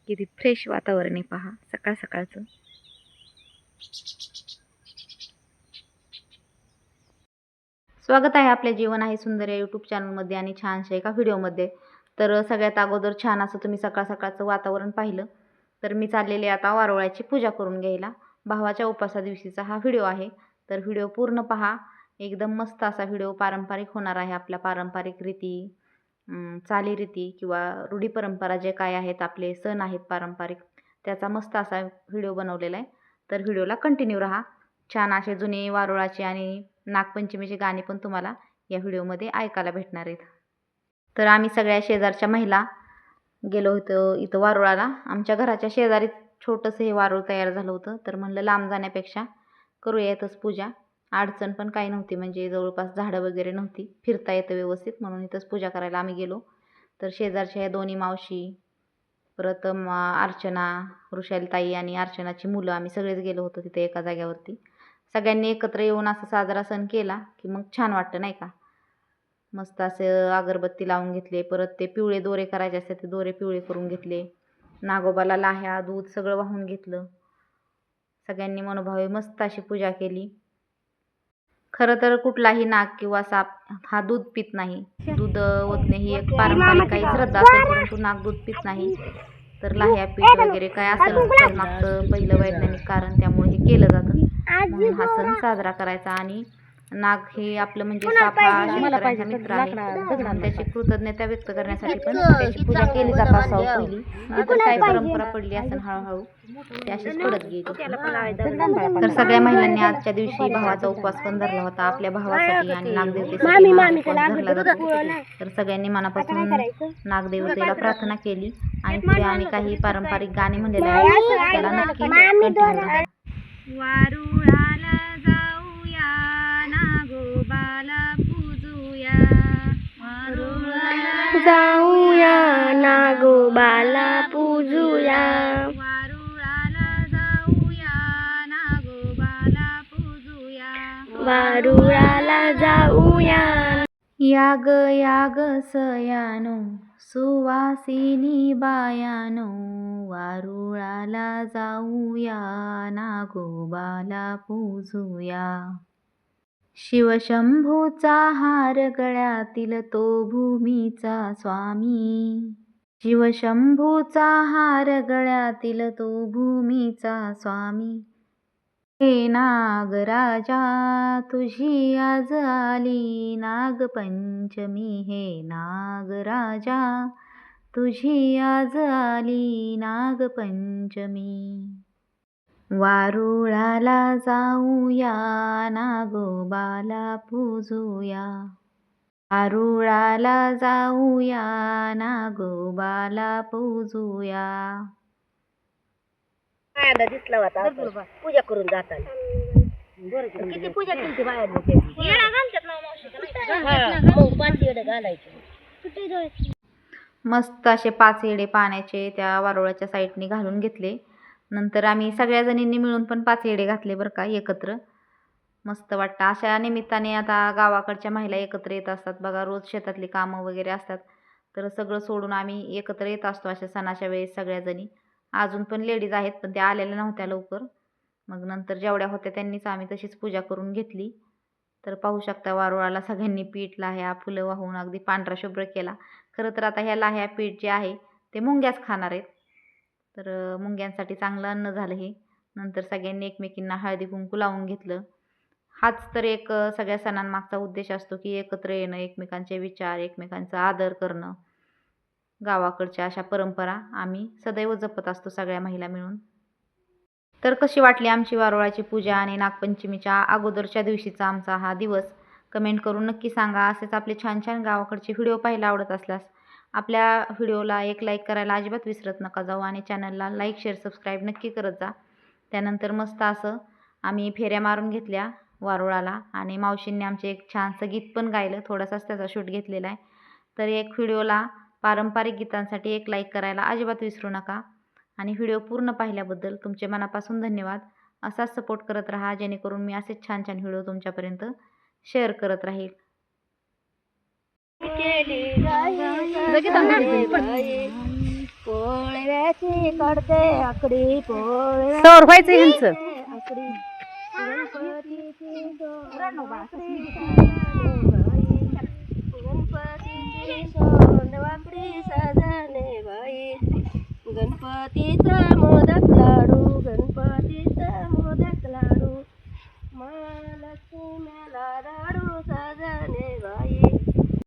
किती फ्रेश वातावरण आहे पहा सकाळ सकाळचं. स्वागत आहे आपल्या जीवन आहे सुंदर या यूट्यूब चॅनलमध्ये आणि छानशा एका व्हिडिओमध्ये. तर सगळ्यात अगोदर छान असं तुम्ही सकाळ सकाळचं वातावरण पाहिलं तर मी चाललेले आता वारुळाची पूजा करून घ्यायला. भावाच्या उपासा दिवशीचा हा व्हिडिओ आहे, तर व्हिडिओ पूर्ण पहा. एकदम मस्त असा व्हिडिओ पारंपरिक होणार आहे. आपल्या पारंपरिक रीती, चालीरीती किंवा रूढी परंपरा जे काय आहेत, आपले सण आहेत पारंपरिक, त्याचा मस्त असा व्हिडिओ बनवलेला आहे. तर व्हिडिओला कंटिन्यू राहा. छान असे जुने वारुळाचे आणि नागपंचमीची गाणी पण तुम्हाला या व्हिडिओमध्ये ऐकायला भेटणार आहेत. तर आम्ही सगळ्या शेजारच्या महिला गेलो होतो इथं वारुळाला. आमच्या घराच्या शेजारी छोटंसं हे वारुळ तयार झालं होतं, तर म्हणलं लांब जाण्यापेक्षा करूया इथंच पूजा. अडचण पण काही नव्हती, म्हणजे जवळपास झाडं वगैरे नव्हती, फिरता येतं व्यवस्थित, म्हणून इथंच पूजा करायला आम्ही गेलो. तर शेजारच्या ह्या दोन्ही मावशी, परत अर्चना, वृषालीताई आणि अर्चनाची मुलं, आम्ही सगळेच गेलो होतो तिथे एका जाग्यावरती. सगळ्यांनी एकत्र येऊन असं साजरा सण केला की मग छान वाटतं नाही का. मस्त असं अगरबत्ती लावून घेतले, परत ते पिवळे दोरे करायचे असतात ते दोरे पिवळे करून घेतले, नागोबाला लाह्या दूध सगळं वाहून घेतलं. सगळ्यांनी मनोभावे मस्त अशी पूजा केली. खरं तर कुठलाही नाग किंवा साप हा दूध पित नाही. दूध ओतणे ही एक पारंपरिक काही श्रद्धा असेल, परंतु नाग दूध पित नाही. तर लाह्या पीठ वगैरे काय असेल तर मागचं पहिलं वैज्ञानिक कारण, त्यामुळे हे केलं जातं. म्हणून हा सण साजरा करायचा. आणि नाग हे आपलं म्हणजे साप हा शेतकऱ्यांचा मित्र आहे, म्हणून त्याची कृतज्ञता व्यक्त करण्यासाठी पण त्याची पूजा केली जात असावं पहिली. नंतर काय परंपरा पडली असेल हळूहळू ती अशीच पडत गेली. तर सगळ्या महिलांनी आजच्या दिवशी भावाचा उपवास पण धरला होता. आपल्या भावासाठी आणि नागदेवतेसाठी उपवास धरला जातो. तर सगळ्यांनी मनापासून नागदेवतेला प्रार्थना केली. आणि पुढे आम्ही काही पारंपरिक गाणे म्हणलेले आहेत, त्याला नक्की कंटिन्यू करा. वारुळाला जाऊया, नागोबाला पूजूया, वारुळाला जाऊया, नागोबाला पूजूया, वारुळाला जाऊया, नागोबाला पूजूया, वारुळाला जाऊया. याग याग सयानो सुवासिनी बायानो, वारुळाला जाऊया, नागोबाला पूजूया. शिवशंभूचा हार गळ्यातील तो भूमीचा स्वामी, शिवशंभूचा हार गळ्यातील तो भूमीचा स्वामी. हे नागराजा तुझी आज आली नागपंचमी, हे नागराजा तुझी आज आली नागपंचमी. वारुळाला जाऊया, नागोबाला पूजूया, वारुळाला जाऊया, नागोबाला पूजूया. बायाला दिसला होता पूजा करून जाताना. किती पूजा केली बायांनी. मस्त असे 5 येडे पाण्याचे त्या वारुळाच्या साईडने घालून घेतले. नंतर आम्ही सगळ्या जणींनी मिळून पण 5 येडे घातले बरं का एकत्र. मस्त वाटतं. अशा निमित्ताने आता गावाकडच्या महिला एकत्र येत असतात बघा. रोज शेतातली कामं वगैरे असतात, तर सगळं सोडून आम्ही एकत्र येत असतो अशा सणाच्या वेळेस सगळ्याजणी. अजून पण लेडीज आहेत, पण त्या आलेल्या नव्हत्या लवकर. मग नंतर जेवढ्या होत्या त्यांनीच आम्ही तशीच पूजा करून घेतली. तर पाहू शकता वारुळाला सगळ्यांनी पीठ, लाह्या, फुलं वाहून अगदी पांढरा शुभ्र केला. खरं तर आता ह्या लाह्या पीठ जे आहे ते मुंग्याच खाणार आहेत, तर मुंग्यांसाठी चांगलं अन्न झालं हे. नंतर सगळ्यांनी एकमेकींना हळदी कुंकू लावून घेतलं. हाच तर एक सगळ्या सणांमागचा उद्देश असतो की एकत्र येणं, एकमेकांचे विचार, एकमेकांचा आदर करणं. गावाकडच्या अशा परंपरा आम्ही सदैव जपत असतो सगळ्या महिला मिळून. तर कशी वाटली आमची वारुळाची पूजा आणि नागपंचमीच्या अगोदरच्या दिवशीचा आमचा हा दिवस, कमेंट करून नक्की सांगा. असेच आपले छान छान गावाकडचे व्हिडिओ पाहायला आवडत असल्यास आपल्या व्हिडिओला एक लाईक करायला अजिबात विसरत नका जाऊ, आणि चॅनलला लाईक, शेअर, सबस्क्राईब नक्की करत जा. त्यानंतर मस्त असं आम्ही फेऱ्या मारून घेतल्या वारुळाला, आणि मावशींनी आमचे एक छानसं गीत पण गायलं, थोडासाच त्याचा शूट घेतलेला आहे. तर एक व्हिडिओला पारंपरिक गीतांसाठी एक लाईक करायला अजिबात विसरू नका. आणि व्हिडिओ पूर्ण पाहिल्याबद्दल तुमचे मनापासून धन्यवाद. असाच सपोर्ट करत राहा, जेणेकरून मी असेच छान छान व्हिडिओ तुमच्यापर्यंत शेअर करत राहील. पोळ्या पोळ्याची काढते आकडी पोळ्या सौर व्हायचं ह्यांचं. आकडी गणपतीची सोंडवाकडी साजणे बाई गणपतीचा मोदक लाडू